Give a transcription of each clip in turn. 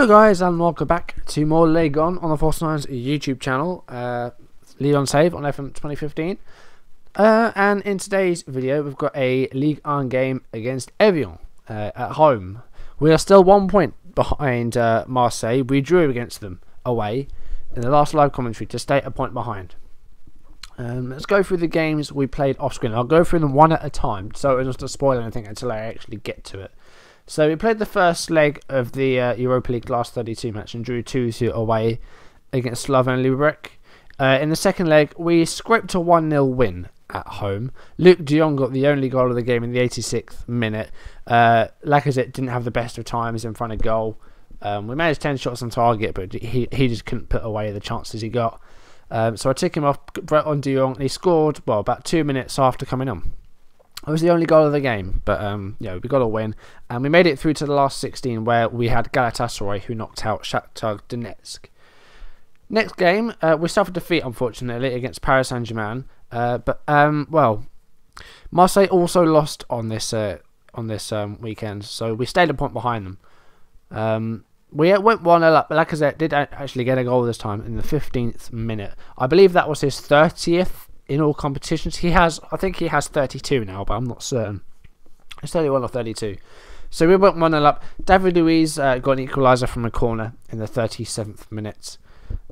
guys, and welcome back to more Ligue on the Force 9's YouTube channel, Lyon Save on FM 2015. And in today's video, we've got a Ligue 1 game against Évian at home. We are still 1 point behind Marseille. We drew against them away in the last live commentary to stay a point behind. Let's go through the games we played off screen. I'll go through them one at a time, so as not to spoil anything until I actually get to it. So we played the first leg of the Europa League last 32 match and drew 2-2 away against Lyon the Ligue. In the second leg, we scraped a 1-0 win at home. Luc de Jong got the only goal of the game in the 86th minute. Lacazette didn't have the best of times in front of goal. We managed 10 shots on target, but he just couldn't put away the chances he got. So I took him off on de Jong, and he scored about 2 minutes after coming on. It was the only goal of the game, but we got a win, and we made it through to the last 16, where we had Galatasaray, who knocked out Shakhtar Donetsk. Next game, we suffered defeat, unfortunately, against Paris Saint-Germain. Marseille also lost on this weekend, so we stayed a point behind them. We went 1-0 up, but Lacazette did actually get a goal this time in the 15th minute. I believe that was his 30th in all competitions. I think he has 32 now, but I'm not certain. It's 31 or 32. So we went 1-0 up. David Luiz got an equaliser from a corner in the 37th minute.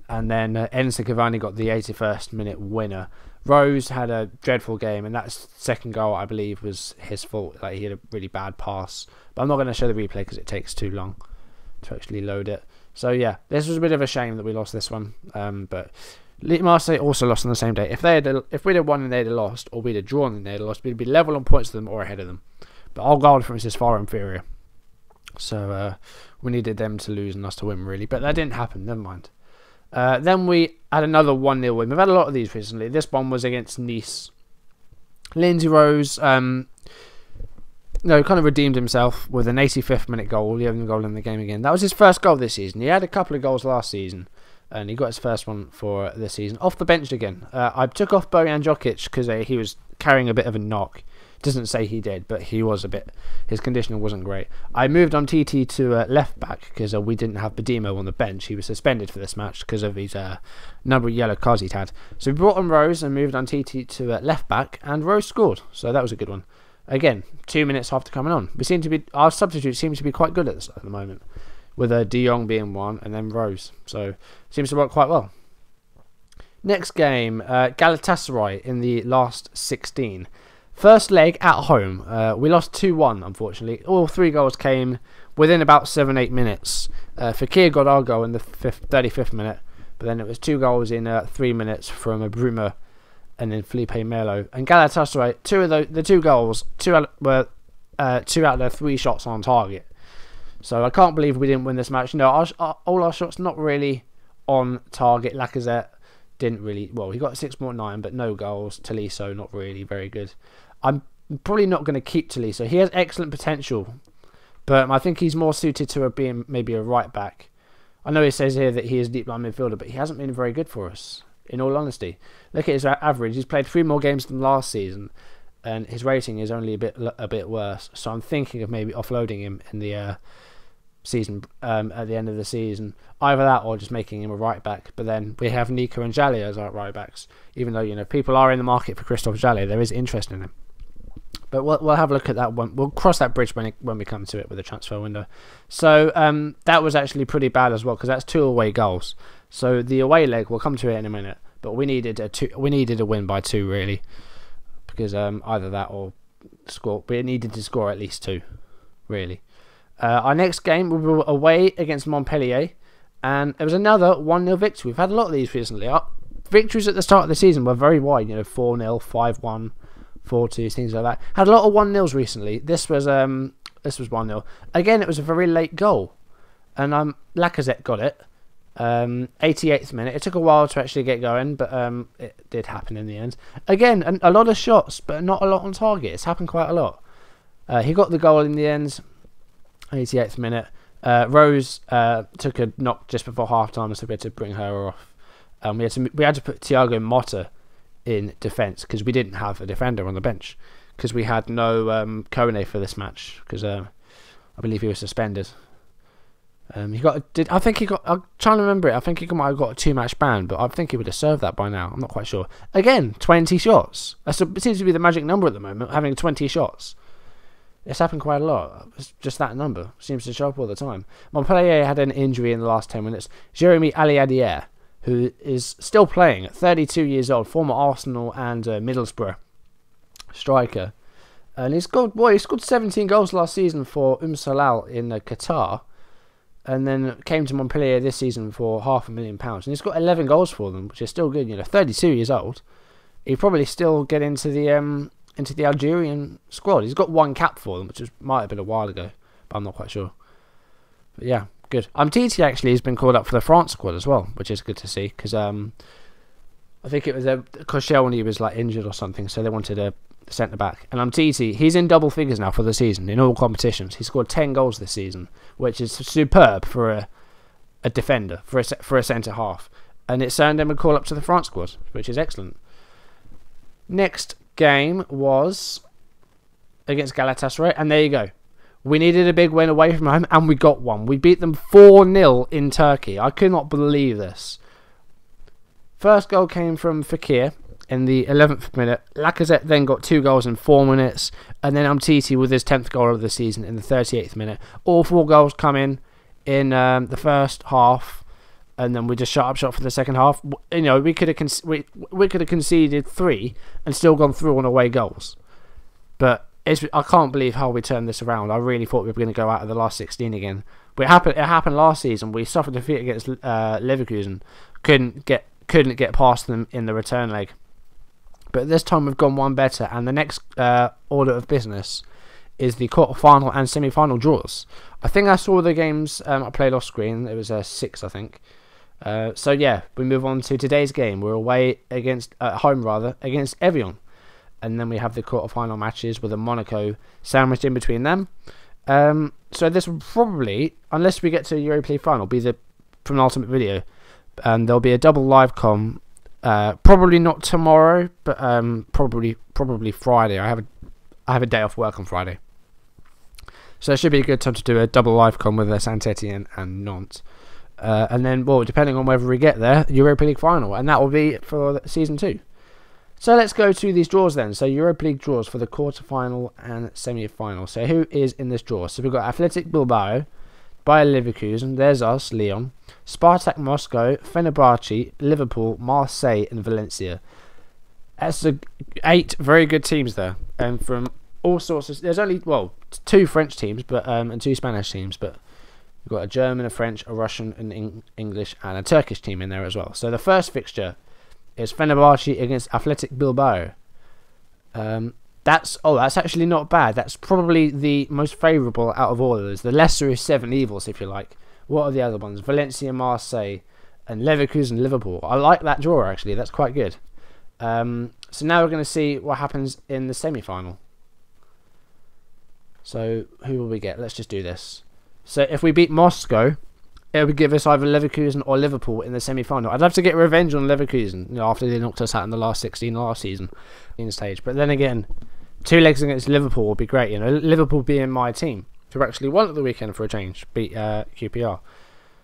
And then Enzo Cavani got the 81st minute winner. Rose had a dreadful game, and that second goal, I believe, was his fault. He had a really bad pass. But I'm not going to show the replay because it takes too long to actually load it. So yeah, this was a bit of a shame that we lost this one. But Marseille also lost on the same day. If we'd have won and they'd have lost, or we'd have drawn and they'd have lost, we'd be level on points to them or ahead of them. But our goal difference is far inferior. So we needed them to lose and us to win, really. But that didn't happen, never mind. Then we had another 1-0 win. We've had a lot of these recently. This one was against Nice. Lindsay Rose kind of redeemed himself with an 85th minute goal. The only goal in the game again. That was his first goal this season. He had a couple of goals last season, and he got his first one for this season. Off the bench again. I took off Bojan Djokic because he was carrying a bit of a knock. Doesn't say he did, but he was a bit. His conditioning wasn't great. I moved on TT to left back because we didn't have Badimo on the bench. He was suspended for this match because of his number of yellow cards he'd had. So we brought on Rose and moved on TT to left back, and Rose scored. So that was a good one. Again, 2 minutes after coming on. Our substitutes seem to be quite good at the moment, with de Jong being one and then Rose. So seems to work quite well. Next game, Galatasaray in the last 16. First leg at home. We lost 2-1, unfortunately. All 3 goals came within about 7-8 minutes. Fekir got our goal in the 35th minute, but then it was 2 goals in 3 minutes from Bruma and then Felipe Melo. And Galatasaray, the 2 goals, were 2 out of their 3 shots on target. So I can't believe we didn't win this match. No, all our shots not really on target. Lacazette didn't really. Well, he got 6.9, but no goals. Tolisso not really very good. I'm probably not going to keep Tolisso. He has excellent potential, but I think he's more suited to being maybe a right back. I know it says here that he is a deep line midfielder, but he hasn't been very good for us, in all honesty. Look at his average. He's played 3 more games than last season, and his rating is only a bit worse. So I'm thinking of maybe offloading him in the season at the end of the season. Either that or just making him a right back. But then we have Nico and Jallet as our right backs. Even though people are in the market for Christophe Jallet, there is interest in him. But we'll have a look at that one. We'll cross that bridge when we come to it with the transfer window. So that was actually pretty bad as well, because that's 2 away goals. So the away leg, we'll come to it in a minute. But we needed a win by 2 really, because either that or score. We needed to score at least 2, really. Our next game, we were away against Montpellier, and it was another 1-0 victory. We've had a lot of these recently. Our victories at the start of the season were very wide, 4-0, 5-1, 4-2, things like that. Had a lot of 1-0s recently. This was 1-0. Again, it was a very late goal, and Lacazette got it. 88th minute. It took a while to actually get going, but it did happen in the end. Again, a lot of shots, but not a lot on target. It's happened quite a lot. He got the goal in the end. 88th minute. Rose took a knock just before half time, so we had to bring her off. We had to put Thiago Motta in defence because we didn't have a defender on the bench, because we had no Kone for this match, because I believe he was suspended. He got. I think he got. I'm trying to remember it. I think he might have got a 2-match ban, but I think he would have served that by now. I'm not quite sure. Again, 20 shots. It seems to be the magic number at the moment, having 20 shots. It's happened quite a lot. It's just that number seems to show up all the time. Montpellier had an injury in the last 10 minutes. Jérémy Aliadière, who is still playing at 32 years old, former Arsenal and Middlesbrough striker. And he scored 17 goals last season for Salal in Qatar. And then came to Montpellier this season for £500,000. And he's got 11 goals for them, which is still good. 32 years old. He'd probably still get into the Algerian squad. He's got 1 cap for them, which might have been a while ago, but I'm not quite sure. But yeah, good. Titi actually has been called up for the France squad as well, which is good to see, because I think it was Koscielny was like injured or something, so they wanted a centre back. And Titi, he's in double figures now for the season in all competitions. He scored 10 goals this season, which is superb for a defender, for a centre half. And it's earned him a call up to the France squad, which is excellent. Next game was against Galatasaray, and there you go. We needed a big win away from home, and we got one. We beat them 4-0 in Turkey. I could not believe this. First goal came from Fekir in the 11th minute. Lacazette then got 2 goals in 4 minutes, and then Umtiti with his 10th goal of the season in the 38th minute. All 4 goals come in the first half, and then we just shut up for the second half. We could have conceded 3 and still gone through on away goals. But I can't believe how we turned this around. I really thought we were going to go out of the last 16 again. But it happened last season. We suffered defeat against Leverkusen. Couldn't get past them in the return leg. But this time we've gone one better, and the next order of business is the quarter-final and semi-final draws. I think I saw the games I played off screen. It was 6, I think. So yeah, we move on to today's game. We're away against Évian, and then we have the quarter-final matches with a Monaco sandwiched in between them. So this will probably, unless we get to the Europa League final, be the penultimate video, and there'll be a double live com. Probably not tomorrow, but probably Friday. I have a day off work on Friday, so it should be a good time to do a double live com with Saint-Étienne and Nantes. And then, depending on whether we get there, Europa League final, and that will be for season 2. So let's go to these draws then. So Europa League draws for the quarter-final and semi-final. So who is in this draw? So we've got Athletic Bilbao, Bayer Leverkusen, there's us, Lyon, Spartak Moscow, Fenerbahce, Liverpool, Marseille, and Valencia. That's 8 very good teams there, and from all sorts of. There's only 2 French teams, and 2 Spanish teams, but we've got a German, a French, a Russian, an English, and a Turkish team in there as well. So the first fixture is Fenerbahce against Athletic Bilbao. That's actually not bad. That's probably the most favourable out of all of those. The lesser of 7 evils, if you like. What are the other ones? Valencia, Marseille, and Leverkusen, Liverpool. I like that draw, actually. That's quite good. So now we're going to see what happens in the semi-final. So who will we get? Let's just do this. So if we beat Moscow, it would give us either Leverkusen or Liverpool in the semi-final. I'd love to get revenge on Leverkusen, after they knocked us out in the last 16 last season in stage. But then again, 2 legs against Liverpool would be great. Liverpool being my team, who actually won at the weekend for a change, beat QPR.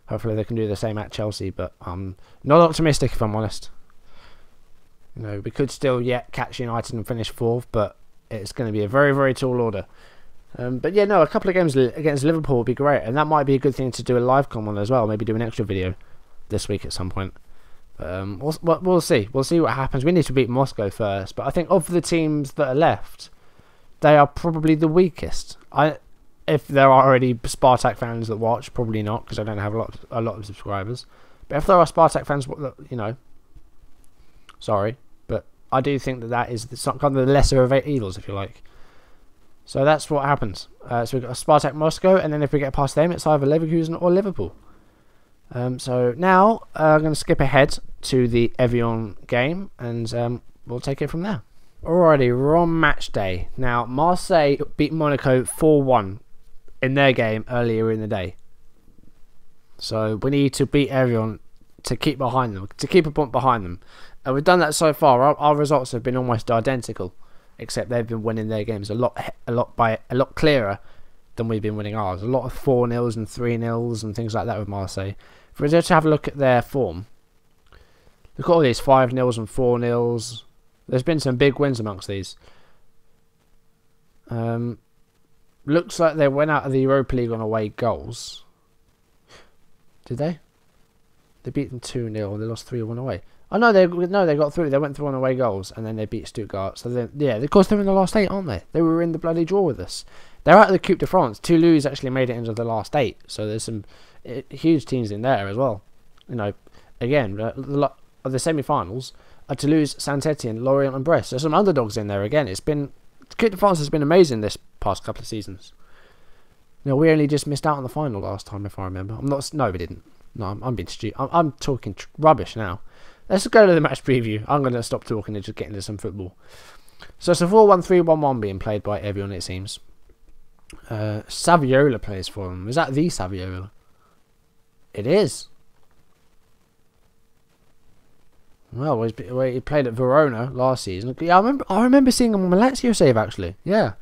Hopefully they can do the same at Chelsea, but I'm not optimistic if I'm honest. We could still yet catch United and finish 4th, but it's going to be a very, very tall order. But yeah, a couple of games against Liverpool would be great, and that might be a good thing to do a live com on as well. Maybe do an extra video this week at some point. We'll see. We'll see what happens. We need to beat Moscow first, but I think of the teams that are left, they are probably the weakest. If there are already Spartak fans that watch, probably not, because I don't have a lot of subscribers. But if there are Spartak fans, sorry, but I do think that is kind of the lesser of 8 evils, if you like. So that's what happens. So we've got a Spartak Moscow, and then if we get past them, it's either Leverkusen or Liverpool. So now I'm going to skip ahead to the Évian game, and we'll take it from there. Alrighty, we're on match day. Now, Marseille beat Monaco 4-1 in their game earlier in the day. So we need to beat Évian to keep behind them, to keep a point behind them. And we've done that so far. Our results have been almost identical, except they've been winning their games a lot clearer than we've been winning ours. A lot of 4-0s and 3-0s and things like that with Marseille. If we just have a look at their form, look at all these 5-0s and 4-0s. There's been some big wins amongst these. Looks like they went out of the Europa League on away goals. Did they? They beat them 2-0 and they lost 3-1 away. Oh no, they got through. They went through on away goals and then they beat Stuttgart. So then, yeah, of course they're in the last 8, aren't they? They were in the bloody draw with us. They're out of the Coupe de France. Toulouse actually made it into the last 8. So there's some huge teams in there as well. You know, again, the semi-finals are Toulouse, Saint-Etienne, Lorient and Brest. There's some underdogs in there again. Coupe de France has been amazing this past couple of seasons. You know, we only just missed out on the final last time, if I remember. No, we didn't. No, I'm being stupid. I'm talking rubbish now. Let's go to the match preview. I'm going to stop talking and just get into some football. So it's a 4-1-3-1-1 being played by Évian, it seems. Saviola plays for them. Is that the Saviola? It is. Well, he played at Verona last season. Yeah, I remember seeing him on my Lazio save, actually. Yeah.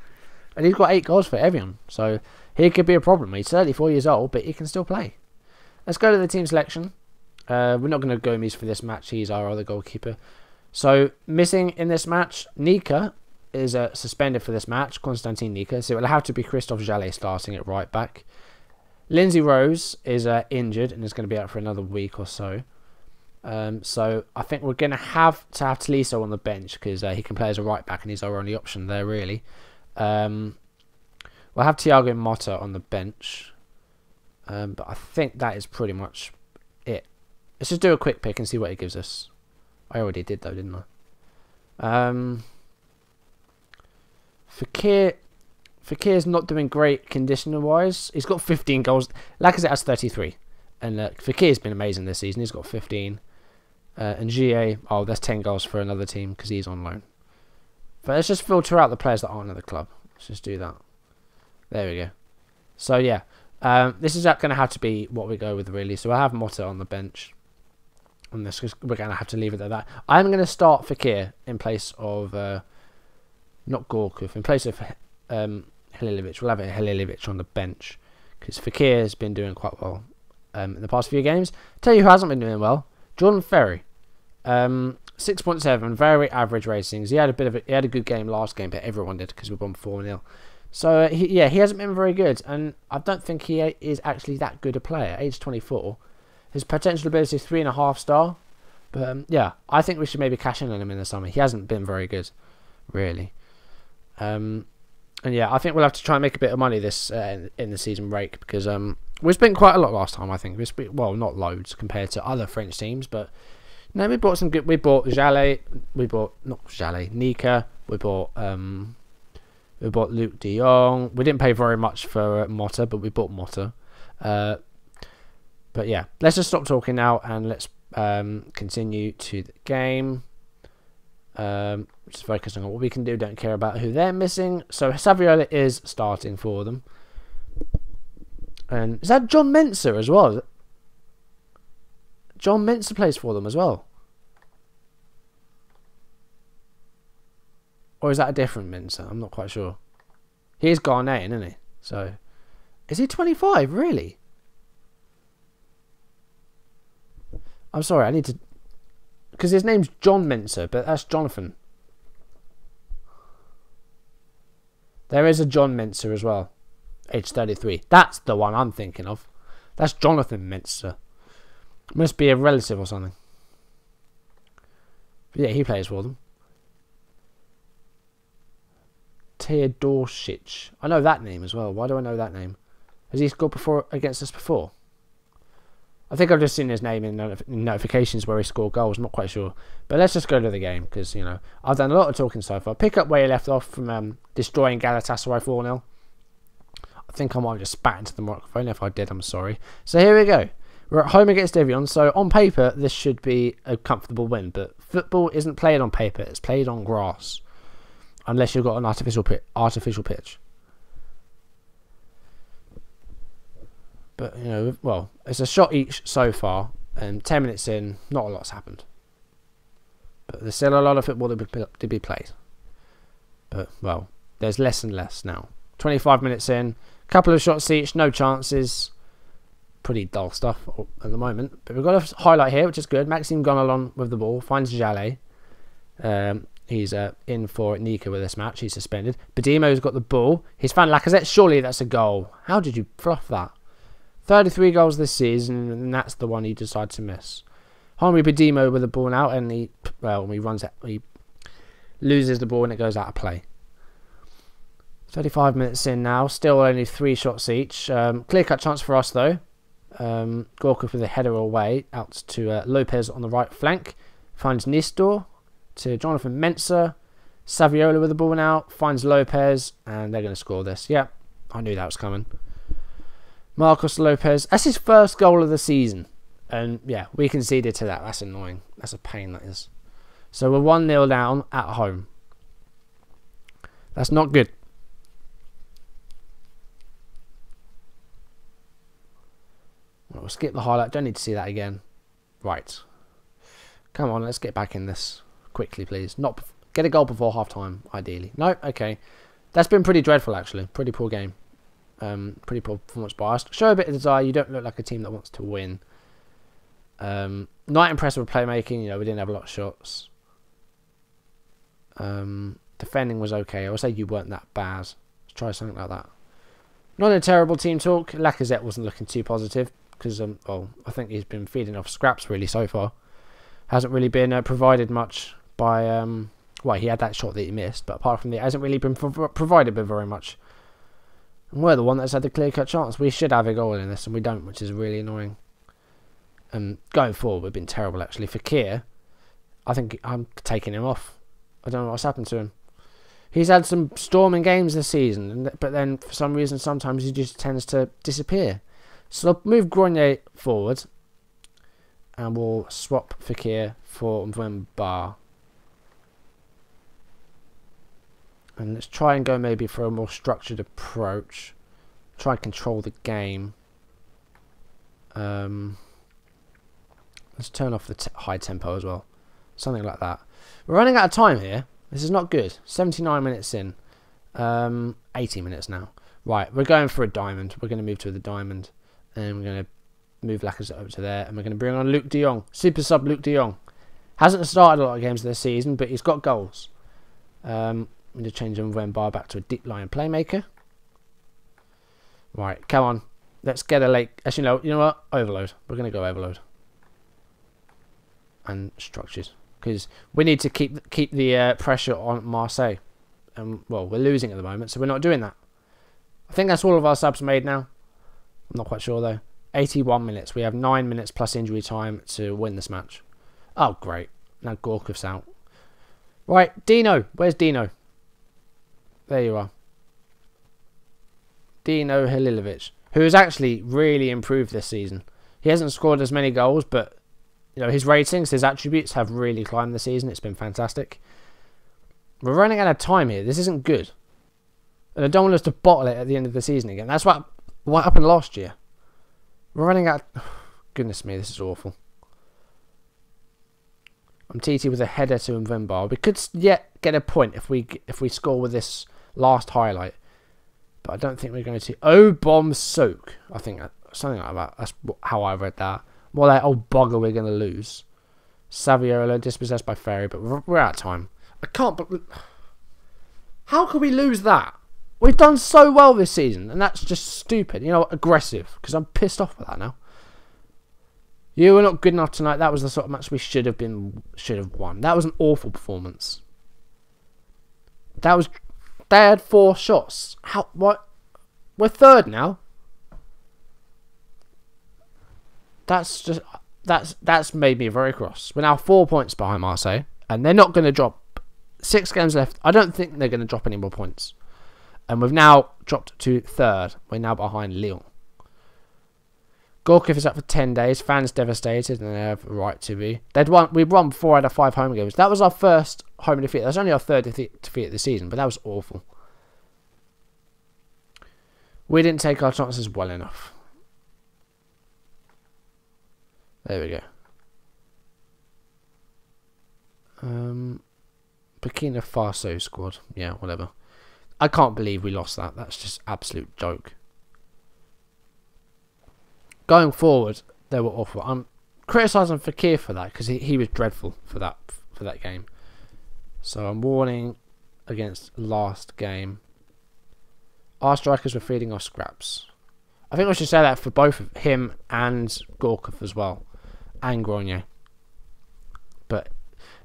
And he's got 8 goals for Évian. So he could be a problem. He's 34 years old, but he can still play. Let's go to the team selection. We're not going to go Gomez for this match. He's our other goalkeeper. So, missing in this match, Nika is suspended for this match. Konstantin Nika. So, it will have to be Christophe Jallet starting at right back. Lindsay Rose is injured and is going to be out for another week or so. So, I think we're going to have Taliso on the bench because he can play as a right back and he's our only option there, really. We'll have Thiago Motta on the bench. But I think that is pretty much it. Let's just do a quick pick and see what it gives us. I already did though, didn't I? Fekir's not doing great conditioner-wise. He's got 15 goals. Lacazette has 33. And Fekir's been amazing this season. He's got 15. And GA, that's 10 goals for another team because he's on loan. But let's just filter out the players that aren't in the club. Let's just do that. There we go. So yeah. This is going to have to be what we go with, really. So I have Motta on the bench. And this we're going to have to leave it at that. I'm going to start Fekir in place of... not Gorkov. In place of Halilovic. We'll have Halilovic on the bench. Because Fekir has been doing quite well in the past few games. Tell you who hasn't been doing well. Jordan Ferry. 6.7. Very average ratings. He had a good game last game, but everyone did because we won 4-0. So, he hasn't been very good, and I don't think he is actually that good a player. Age 24. His potential ability is 3.5 star. But, yeah, I think we should maybe cash in on him in the summer. He hasn't been very good, really. And, yeah, I think we'll have to try and make a bit of money this in the season break, because we spent quite a lot last time, I think. Well, not loads compared to other French teams, but, no, we bought some good... We bought Jallet. Not Jallet, Nika. We bought Luke de Jong. We didn't pay very much for Motta, but we bought Motta. But yeah, let's just stop talking now and let's continue to the game. Just focusing on what we can do. Don't care about who they're missing. So Saviola is starting for them. And is that John Mensah as well? John Mensah plays for them as well. Or is that a different Mensah? I'm not quite sure. He is Ghanaian, isn't he? So, is he 25? Really? I'm sorry, I need to... Because his name's John Mensah, but that's Jonathan. There is a John Mensah as well. Age 33. That's the one I'm thinking of. That's Jonathan Mensah. Must be a relative or something. But yeah, he plays for them. Teodosic. I know that name as well. Why do I know that name? Has he scored against us before? I think I've just seen his name in notifications where he scored goals. I'm not quite sure. But let's just go to the game because, you know, I've done a lot of talking so far. Pick up where you left off from destroying Galatasaray 4-0. I think I might have just spat into the microphone. If I did, I'm sorry. So here we go. We're at home against Évian. So on paper, this should be a comfortable win. But football isn't played on paper. It's played on grass. Unless you've got an artificial pitch. But, you know, well, it's a shot each so far. And 10 minutes in, not a lot's happened. But there's still a lot of football to be played. But, well, there's less and less now. 25 minutes in. Couple of shots each, no chances. Pretty dull stuff at the moment. But we've got a highlight here, which is good. Maxime Gonalon with the ball. Finds Jallet. He's in for Nika with this match. He's suspended. Badimo's got the ball. He's found Lacazette. Surely that's a goal. How did you fluff that? 33 goals this season, and that's the one he decided to miss. Henry Badimo with the ball now, and he loses the ball and it goes out of play. 35 minutes in now. Still only 3 shots each. Clear-cut chance for us, though. Gorka with a header away out to Lopez on the right flank. Finds Nistor to Jonathan Mensah. Saviola with the ball now. Finds Lopez, and they're going to score this. Yep, I knew that was coming. Marcos Lopez. That's his first goal of the season. And yeah, we conceded to that. That's annoying. That's a pain, that is. So we're 1-0 down at home. That's not good. We'll skip the highlight. Don't need to see that again. Right. Come on, let's get back in this quickly, please. Get a goal before half time, ideally. No, okay. That's been pretty dreadful, actually. Pretty poor game. Pretty poor performance by us. Show a bit of desire. You don't look like a team that wants to win. Not impressed with playmaking. You know, we didn't have a lot of shots. Defending was okay. I would say you weren't that bad. Let's try something like that. Not a terrible team talk. Lacazette wasn't looking too positive because, well, I think he's been feeding off scraps really so far. Hasn't really been provided much by, well, he had that shot that he missed, but apart from that, hasn't really been provided with very much. And we're the one that's had the clear-cut chance. We should have a goal in this, and we don't, which is really annoying. Going forward, we've been terrible, actually. For Kier, I think I'm taking him off. I don't know what's happened to him. He's had some storming games this season, but then for some reason, sometimes he just tends to disappear. So I'll move Grenier forward, and we'll swap Fekir for Mbemba. And let's try and go maybe for a more structured approach. Try and control the game. Let's turn off the high tempo as well. Something like that. We're running out of time here. This is not good. 79 minutes in. 80 minutes now. Right, we're going for a diamond. We're going to move to the diamond. And we're going to move Lacazette over to there. And we're going to bring on Luke de Jong. Super sub Luke de Jong. Hasn't started a lot of games this season, but he's got goals. I'm going to change Mbemba back to a deep line playmaker. Right, come on. Let's get a late... Actually, no, you know what? Overload. We're going to go overload. And structured. Because we need to keep the pressure on Marseille. Well, we're losing at the moment, so we're not doing that. I think that's all of our subs made now. I'm not quite sure, though. 81 minutes. We have 9 minutes plus injury time to win this match. Oh, great. Now Gorkov's out. Right, Dino. Where's Dino? There you are. Dino Halilovic, who has actually really improved this season. He hasn't scored as many goals, but you know, his ratings, his attributes have really climbed this season. It's been fantastic. We're running out of time here. This isn't good. And I don't want us to bottle it at the end of the season again. That's what happened last year. We're running out... Goodness me, this is awful. I'm TT with a header to Mbemba. We could yet get a point if we score with this last highlight. But I don't think we're going to... Oh, bomb soak. I think something like that. That's how I read that. More like, oh, bugger, we're going to lose. Saviola dispossessed by Ferry, but we're out of time. I can't... How could we lose that? We've done so well this season, and that's just stupid. You know, aggressive, because I'm pissed off with that now. You were not good enough tonight. That was the sort of match we should have won. That was an awful performance. They had 4 shots. What? We're third now. That's made me very cross. We're now 4 points behind Marseille, and they're not going to drop. 6 games left. I don't think they're going to drop any more points. And we've now dropped to third. We're now behind Lyon. Gorkif is up for 10 days. Fans devastated, and they have a right to be. We've won 4 out of 5 home games. That was our first home defeat. That's only our third defeat of the season, but that was awful. We didn't take our chances well enough. There we go. Burkina Faso squad. Yeah, whatever. I can't believe we lost that. That's just absolute joke. Going forward, they were awful. I'm criticising Fekir for that because he was dreadful for that game. So I'm warning against last game. Our strikers were feeding off scraps. I think I should say that for both of him and Gorkov as well, and Grenier. But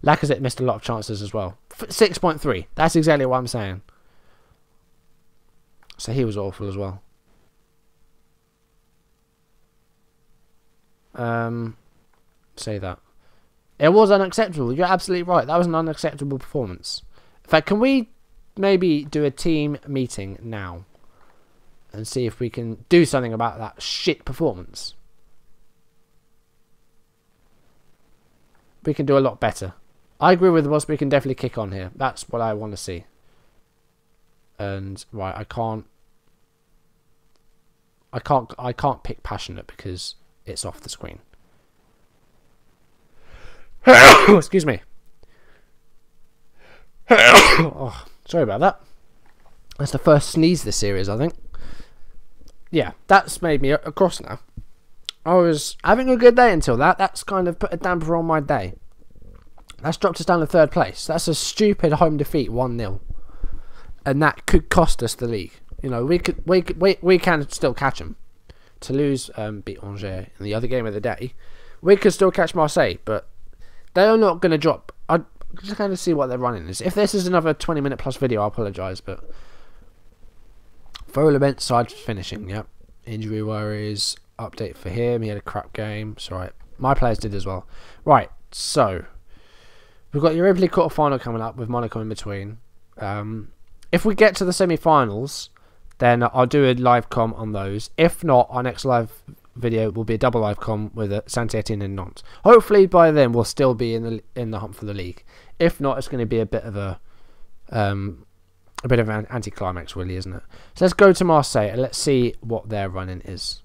Lacazette missed a lot of chances as well. 6.3. That's exactly what I'm saying. So he was awful as well. Say that. It was unacceptable. You're absolutely right. That was an unacceptable performance. In fact, can we maybe do a team meeting now and see if we can do something about that shit performance? We can do a lot better. I agree with Ross. We can definitely kick on here. That's what I want to see. And right, I can't pick passionate because it's off the screen. Excuse me. Oh, sorry about that. That's the first sneeze this series, I think. Yeah, that's made me across now. I was having a good day until that. That's kind of put a damper on my day. That's dropped us down to 3rd place. That's a stupid home defeat, 1-0, and that could cost us the league. You know, we can still catch them. Toulouse beat Angers in the other game of the day. We could still catch Marseille, but they are not going to drop. I'm just going to see what they're running. If this is another 20-minute plus video, I apologise, but Folament side finishing. Yep, injury worries. Update for him. He had a crap game. It's alright. My players did as well. Right, so we've got the Europa League quarter-final coming up with Monaco in between. If we get to the semi-finals, then I'll do a live com on those. If not, our next live video will be a double live com with Saint-Etienne and Nantes. Hopefully by then we'll still be in the hunt for the league. If not, it's going to be a bit of an anticlimax, really, isn't it? So let's go to Marseille and let's see what their running is.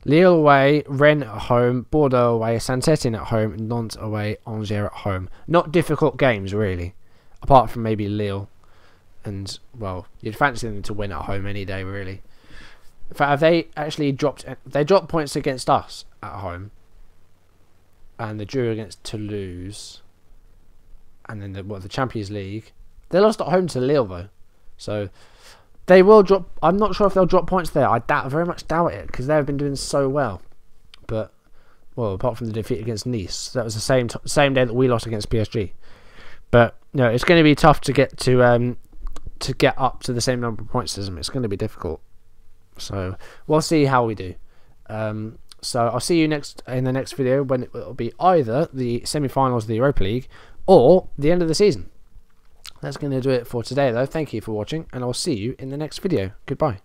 Lille away, Rennes at home, Bordeaux away, Saint-Etienne at home, Nantes away, Angers at home. Not difficult games, really. Apart from maybe Lille. And, well, you'd fancy them to win at home any day, really. In fact, have they actually dropped... They dropped points against us at home. And they drew against Toulouse. And then the Champions League. They lost at home to Lille, though. So, they will drop... I'm not sure if they'll drop points there. I very much doubt it, because they've been doing so well. But, well, apart from the defeat against Nice. That was the same day that we lost against PSG. But, no, it's going to be tough to get to get up to the same number of points as them. It's going to be difficult. So, we'll see how we do. So, I'll see you in the next video when it will be either the semi-finals of the Europa League or the end of the season. That's going to do it for today, though. Thank you for watching, and I'll see you in the next video. Goodbye.